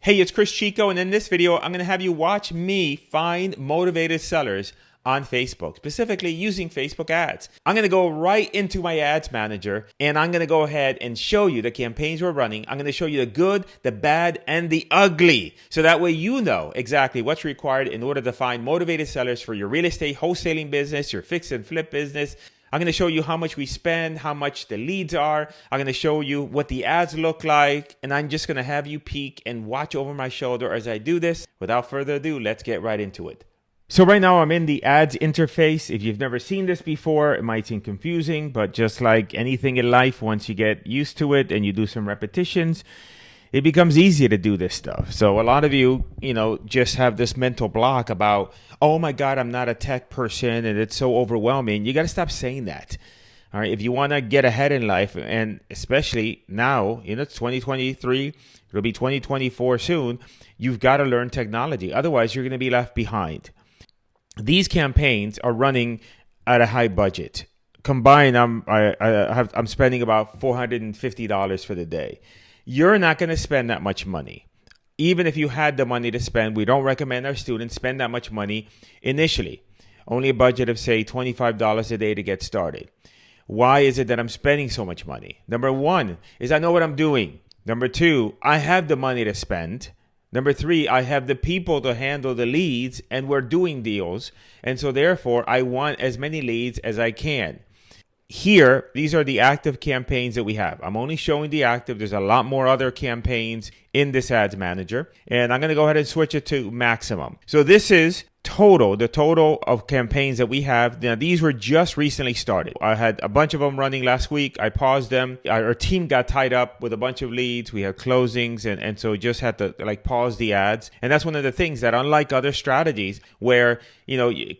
Hey, it's Cris Chico, and in this video, I'm going to have you watch me find motivated sellers on Facebook, specifically using Facebook ads. I'm going to go right into my ads manager, and I'm going to go ahead and show you the campaigns we're running. I'm going to show you the good, the bad, and the ugly. So that way you know exactly what's required in order to find motivated sellers for your real estate wholesaling business, your fix and flip business. I'm going to show you how much we spend, how much the leads are. I'm going to show you what the ads look like. And I'm just going to have you peek and watch over my shoulder as I do this. Without further ado, let's get right into it. So right now I'm in the ads interface. If you've never seen this before, it might seem confusing, but just like anything in life, once you get used to it and you do some repetitions, it becomes easier to do this stuff. So a lot of you, just have this mental block about, oh my God, I'm not a tech person and it's so overwhelming. You got to stop saying that. All right. If you want to get ahead in life, and especially now, it's 2023, it'll be 2024 soon, you've got to learn technology. Otherwise, you're going to be left behind. These campaigns are running at a high budget. Combined, I'm spending about $450 for the day. You're not going to spend that much money. Even if you had the money to spend, we don't recommend our students spend that much money initially. Only a budget of, say, $25 a day to get started. Why is it that I'm spending so much money? Number one is I know what I'm doing. Number two, I have the money to spend. Number three, I have the people to handle the leads, and we're doing deals. And so therefore, I want as many leads as I can. Here, these are the active campaigns that we have. I'm only showing the active. There's a lot more other campaigns in this ads manager. And I'm going to go ahead and switch it to maximum. So this is the total of campaigns that we have. Now, these were just recently started. I had a bunch of them running last week. I paused them. Our team got tied up with a bunch of leads. We had closings, and so just had to pause the ads. And that's one of the things that, unlike other strategies where,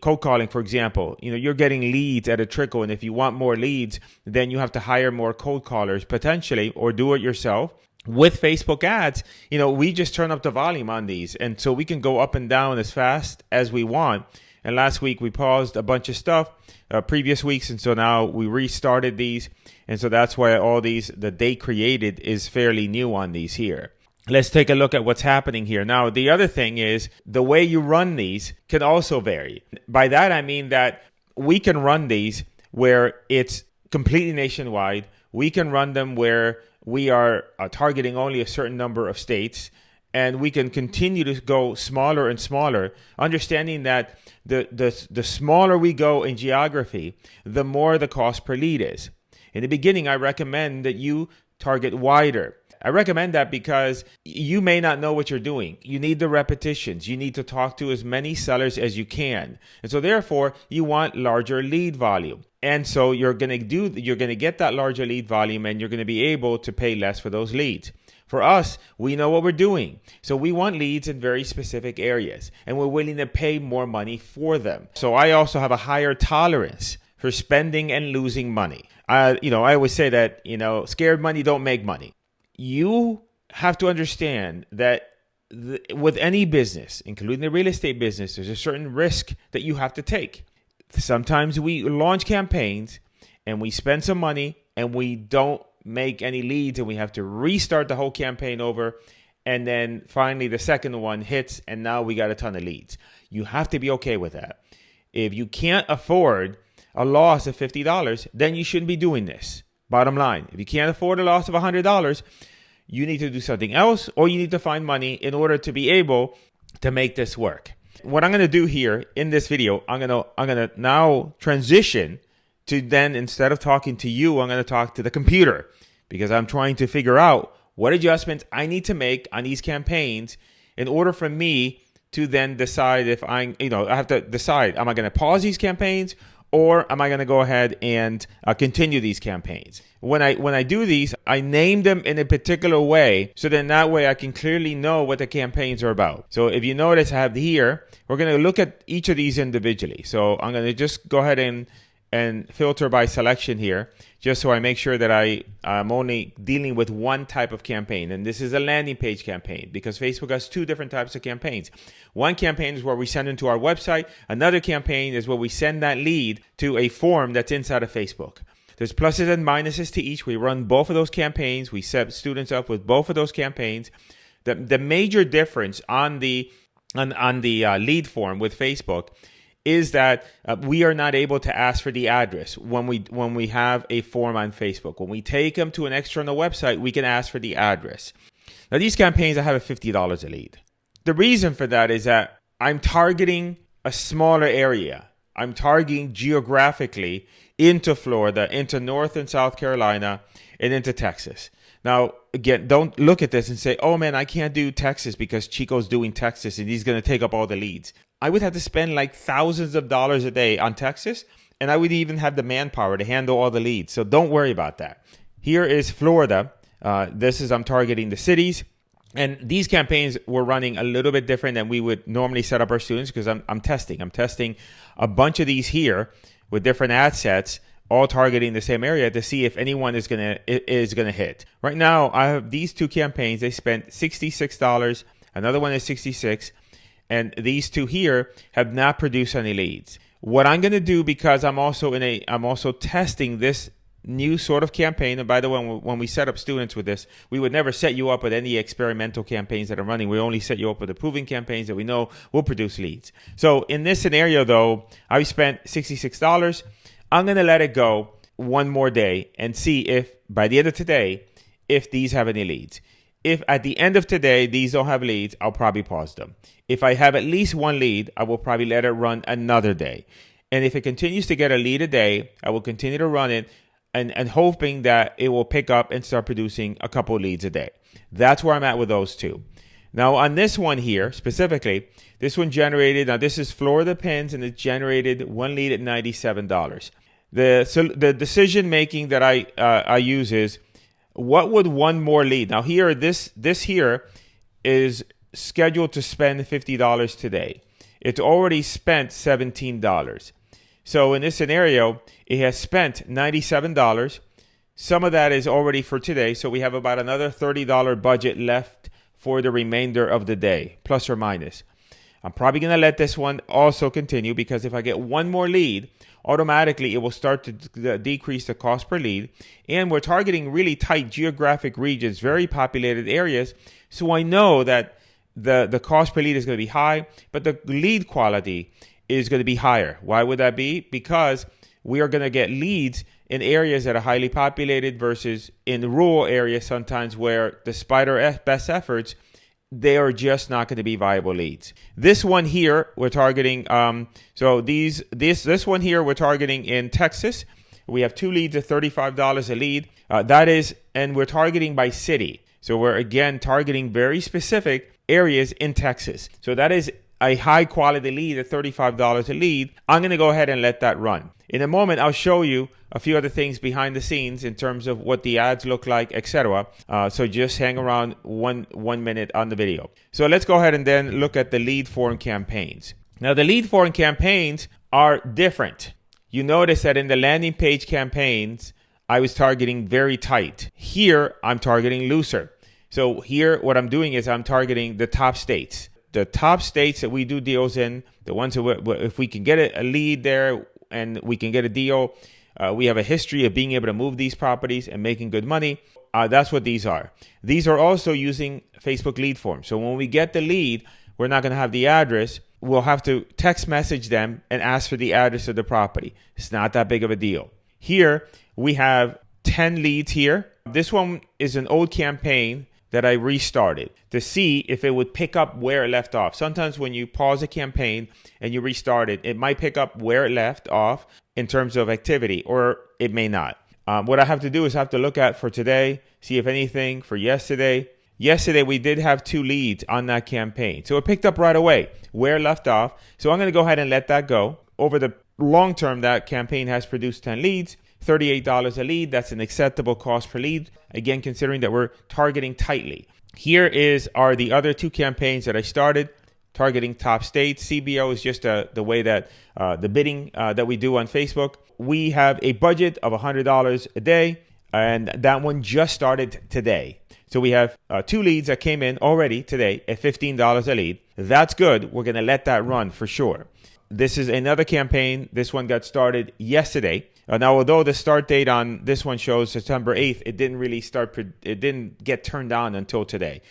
cold calling, for example, you're getting leads at a trickle. And if you want more leads, then you have to hire more cold callers potentially, or do it yourself. With Facebook ads, we just turn up the volume on these. And so we can go up and down as fast as we want. And last week we paused a bunch of stuff previous weeks. And so now we restarted these. And so that's why all these, the day created is fairly new on these here. Let's take a look at what's happening here. Now, the other thing is the way you run these can also vary. By that, I mean that we can run these where it's completely nationwide. We can run them where we are targeting only a certain number of states, and we can continue to go smaller and smaller, understanding that the smaller we go in geography, the more the cost per lead is. In the beginning, I recommend that you target wider. I recommend that because you may not know what you're doing. You need the repetitions. You need to talk to as many sellers as you can. And so therefore, you want larger lead volume. And so you're going to get that larger lead volume, and you're going to be able to pay less for those leads. For us, we know what we're doing. So we want leads in very specific areas, and we're willing to pay more money for them. So I also have a higher tolerance for spending and losing money. I always say that, scared money don't make money. You have to understand that with any business, including the real estate business, there's a certain risk that you have to take. Sometimes we launch campaigns and we spend some money and we don't make any leads, and we have to restart the whole campaign over. And then finally the second one hits, and now we got a ton of leads. You have to be okay with that. If you can't afford a loss of $50, then you shouldn't be doing this. Bottom line, if you can't afford a loss of $100, you need to do something else, or you need to find money in order to be able to make this work. What I'm going to do here in this video, I'm going to now transition to then, instead of talking to you, I'm going to talk to the computer, because I'm trying to figure out what adjustments I need to make on these campaigns in order for me to then decide if I have to decide, am I going to pause these campaigns, or am I going to go ahead and continue these campaigns? When I do these, I name them in a particular way, so then that way I can clearly know what the campaigns are about. So if you notice, I have here, we're going to look at each of these individually. So I'm going to just go ahead and filter by selection here, just so I make sure that I'm only dealing with one type of campaign. And this is a landing page campaign, because Facebook has two different types of campaigns. One campaign is where we send them to our website. Another campaign is where we send that lead to a form that's inside of Facebook. There's pluses and minuses to each. We run both of those campaigns. We set students up with both of those campaigns. The major difference on the lead form with Facebook is that we are not able to ask for the address when we have a form on Facebook. When we take them to an external website, we can ask for the address. Now, these campaigns, I have a $50 a lead. The reason for that is that I'm targeting a smaller area. I'm targeting geographically into Florida, into North and South Carolina, and into Texas. Now, again, don't look at this and say, oh man, I can't do Texas because Chico's doing Texas and he's going to take up all the leads. I would have to spend like thousands of dollars a day on Texas, and I would even have the manpower to handle all the leads. So don't worry about that. Here is Florida. I'm targeting the cities. And these campaigns were running a little bit different than we would normally set up our students because I'm testing. I'm testing a bunch of these here with different ad sets, all targeting the same area to see if anyone is gonna hit. Right now, I have these two campaigns. They spent $66. Another one is $66, and these two here have not produced any leads. What I'm gonna do, because I'm also testing this new sort of campaign. And by the way, when we set up students with this, we would never set you up with any experimental campaigns that are running. We only set you up with the proven campaigns that we know will produce leads. So in this scenario, though, I spent $66. I'm going to let it go one more day and see if by the end of today, if these have any leads. If at the end of today, these don't have leads, I'll probably pause them. If I have at least one lead, I will probably let it run another day. And if it continues to get a lead a day, I will continue to run it and hoping that it will pick up and start producing a couple leads a day. That's where I'm at with those two. Now on this one here, specifically, this one generated, now this is Florida Pins, and it generated one lead at $97. The decision making that I use is, what would one more lead? Now here, this here is scheduled to spend $50 today. It's already spent $17. So in this scenario, it has spent $97. Some of that is already for today. So we have about another $30 budget left for the remainder of the day, plus or minus. I'm probably going to let this one also continue, because if I get one more lead, automatically it will start to decrease the cost per lead. And we're targeting really tight geographic regions, very populated areas. So I know that the cost per lead is going to be high, but the lead quality is going to be higher. Why would that be? Because we are going to get leads in areas that are highly populated versus in rural areas sometimes where, despite our best efforts, they are just not going to be viable leads. This one here, we're targeting, this one here, we're targeting in Texas. We have two leads at $35 a lead. And we're targeting by city. So we're, again, targeting very specific areas in Texas. So that is a high quality lead at $35 a lead. I'm going to go ahead and let that run. In a moment, I'll show you a few other things behind the scenes in terms of what the ads look like, etc. So just hang around one minute on the video. So let's go ahead and then look at the lead form campaigns. Now, the lead form campaigns are different. You notice that in the landing page campaigns, I was targeting very tight. Here, I'm targeting looser. So here, what I'm doing is I'm targeting the top states. The top states that we do deals in, the ones that if we can get a lead there and we can get a deal, we have a history of being able to move these properties and making good money. That's what these are. These are also using Facebook lead form. So when we get the lead, we're not going to have the address. We'll have to text message them and ask for the address of the property. It's not that big of a deal. Here, we have 10 leads here. This one is an old campaign that I restarted to see if it would pick up where it left off. Sometimes when you pause a campaign and you restart it, it might pick up where it left off in terms of activity, or it may not. What I have to do is I have to look at for today, see if anything for yesterday. Yesterday, we did have 2 leads on that campaign. So it picked up right away where it left off. So I'm going to go ahead and let that go. Over the long term, that campaign has produced 10 leads. $38 a lead. That's an acceptable cost per lead. Again, considering that we're targeting tightly. Here are the other 2 campaigns that I started targeting top states. CBO is just the way that the bidding that we do on Facebook. We have a budget of $100 a day, and that one just started today. So we have 2 leads that came in already today at $15 a lead. That's good. We're going to let that run for sure. This is another campaign. This one got started yesterday. Now, although the start date on this one shows September 8th, it didn't really start. It didn't get turned on until today.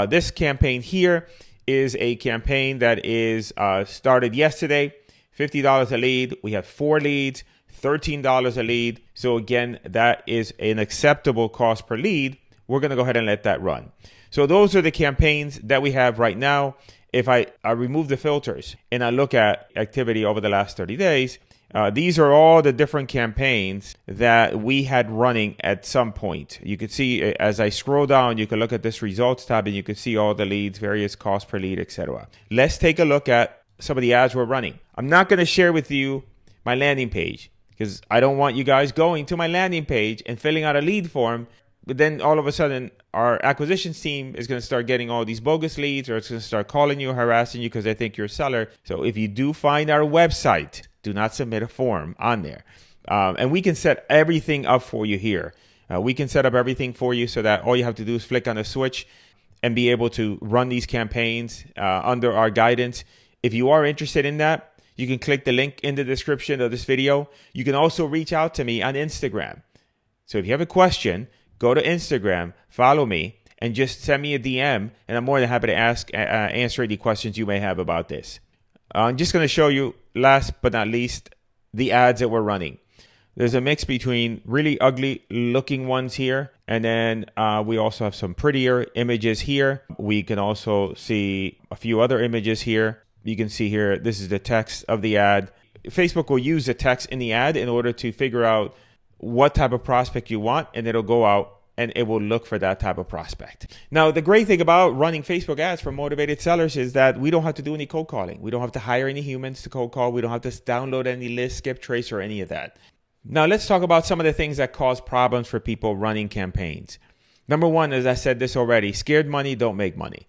This campaign here is a campaign that is started yesterday. $50 a lead. We have 4 leads, $13 a lead. So again, that is an acceptable cost per lead. We're going to go ahead and let that run. So those are the campaigns that we have right now. If I remove the filters and I look at activity over the last 30 days, these are all the different campaigns that we had running at some point. You can see as I scroll down, you can look at this results tab and you can see all the leads, various costs per lead, etc. Let's take a look at some of the ads we're running. I'm not going to share with you my landing page because I don't want you guys going to my landing page and filling out a lead form. But then all of a sudden, our acquisitions team is going to start getting all these bogus leads, or it's going to start calling you, harassing you because they think you're a seller. So if you do find our website, do not submit a form on there. And we can set everything up for you here. We can set up everything for you so that all you have to do is flick on a switch and be able to run these campaigns under our guidance. If you are interested in that, you can click the link in the description of this video. You can also reach out to me on Instagram. So if you have a question, go to Instagram, follow me, and just send me a DM, and I'm more than happy to answer any questions you may have about this. I'm just going to show you, last but not least, the ads that we're running. There's a mix between really ugly looking ones here, and then we also have some prettier images here. We can also see a few other images here. You can see here, this is the text of the ad. Facebook will use the text in the ad in order to figure out what type of prospect you want, and it'll go out and it will look for that type of prospect. Now, the great thing about running Facebook ads for motivated sellers is that we don't have to do any cold calling. We don't have to hire any humans to cold call. We don't have to download any list, skip trace, or any of that. Now, let's talk about some of the things that cause problems for people running campaigns. Number one, as I said this already, scared money don't make money.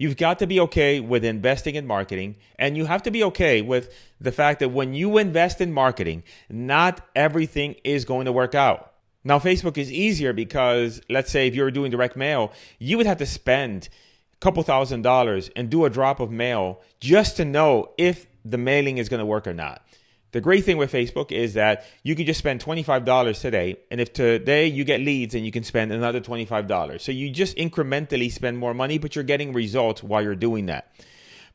You've got to be okay with investing in marketing, and you have to be okay with the fact that when you invest in marketing, not everything is going to work out. Now, Facebook is easier because, let's say if you're doing direct mail, you would have to spend a couple $1,000s and do a drop of mail just to know if the mailing is going to work or not. The great thing with Facebook is that you can just spend $25 today, and if today you get leads, and you can spend another $25. So you just incrementally spend more money, but you're getting results while you're doing that.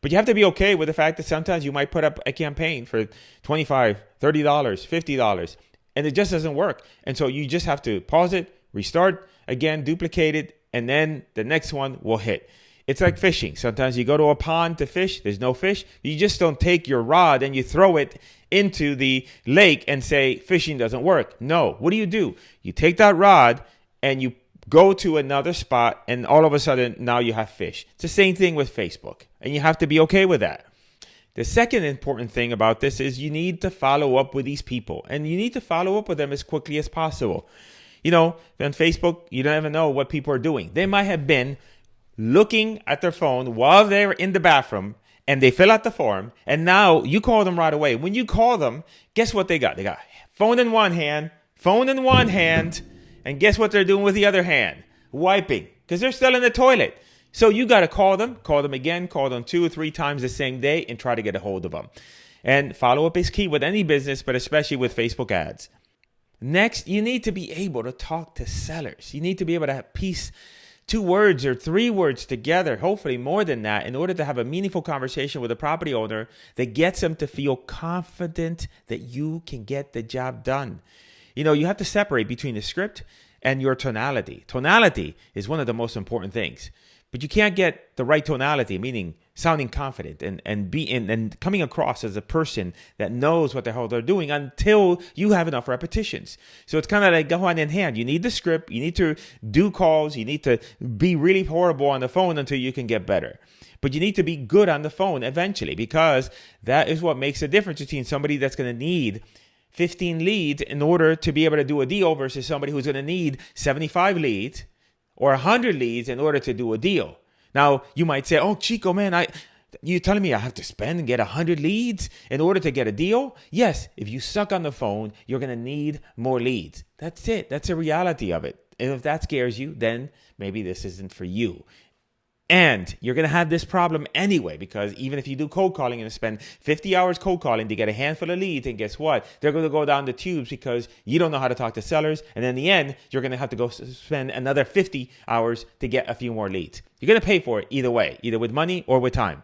But you have to be okay with the fact that sometimes you might put up a campaign for $25, $30, $50, and it just doesn't work. And so you just have to pause it, restart, again, duplicate it, and then the next one will hit. It's like fishing. Sometimes you go to a pond to fish. There's no fish. You just don't take your rod and you throw it into the lake and say fishing doesn't work. No. What do? You take that rod and you go to another spot, and all of a sudden now you have fish. It's the same thing with Facebook, and you have to be okay with that. The second important thing about this is you need to follow up with these people, and you need to follow up with them as quickly as possible. You know, on Facebook, you don't even know what people are doing. They might have been looking at their phone while they're in the bathroom, and they fill out the form, and now you call them right away. When you call them, guess what they got? They got phone in one hand, and guess what they're doing with the other hand? Wiping, because they're still in the toilet. So you got to call them again, call them 2 or 3 times the same day, and try to get a hold of them. And follow-up is key with any business, but especially with Facebook ads. Next, you need to be able to talk to sellers. You need to be able to piece 2 words or 3 words together, hopefully more than that, in order to have a meaningful conversation with a property owner that gets them to feel confident that you can get the job done. You know, you have to separate between the script and your tonality. Tonality is one of the most important things, but you can't get the right tonality, meaning sounding confident and coming across as a person that knows what the hell they're doing until you have enough repetitions. So it's kind of like go hand in hand. You need the script, you need to do calls, you need to be really horrible on the phone until you can get better. But you need to be good on the phone eventually, because that is what makes a difference between somebody that's going to need 15 leads in order to be able to do a deal versus somebody who's going to need 75 leads or 100 leads in order to do a deal. Now, you might say, oh, Chico, man, you're telling me I have to spend and get 100 leads in order to get a deal? Yes, if you suck on the phone, you're going to need more leads. That's it. That's the reality of it. And if that scares you, then maybe this isn't for you. And you're going to have this problem anyway, because even if you do cold calling and spend 50 hours cold calling to get a handful of leads, and guess what? They're going to go down the tubes because you don't know how to talk to sellers. And in the end, you're going to have to go spend another 50 hours to get a few more leads. You're going to pay for it either way, either with money or with time.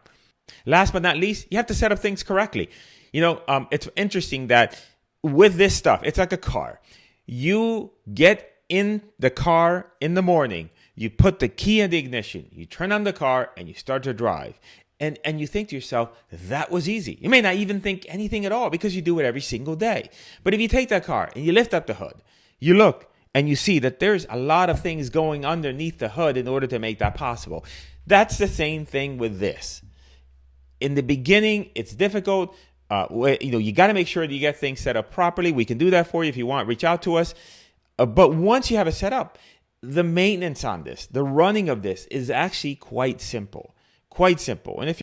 Last but not least, you have to set up things correctly. It's interesting that with this stuff, it's like a car. You get in the car in the morning, you put the key in the ignition, you turn on the car, and you start to drive. And you think to yourself, that was easy. You may not even think anything at all because you do it every single day. But if you take that car and you lift up the hood, you look and you see that there's a lot of things going underneath the hood in order to make that possible. That's the same thing with this. In the beginning, it's difficult. You got to make sure that you get things set up properly. We can do that for you if you want. Reach out to us. But once you have it set up, the maintenance on this, the running of this is actually quite simple. And if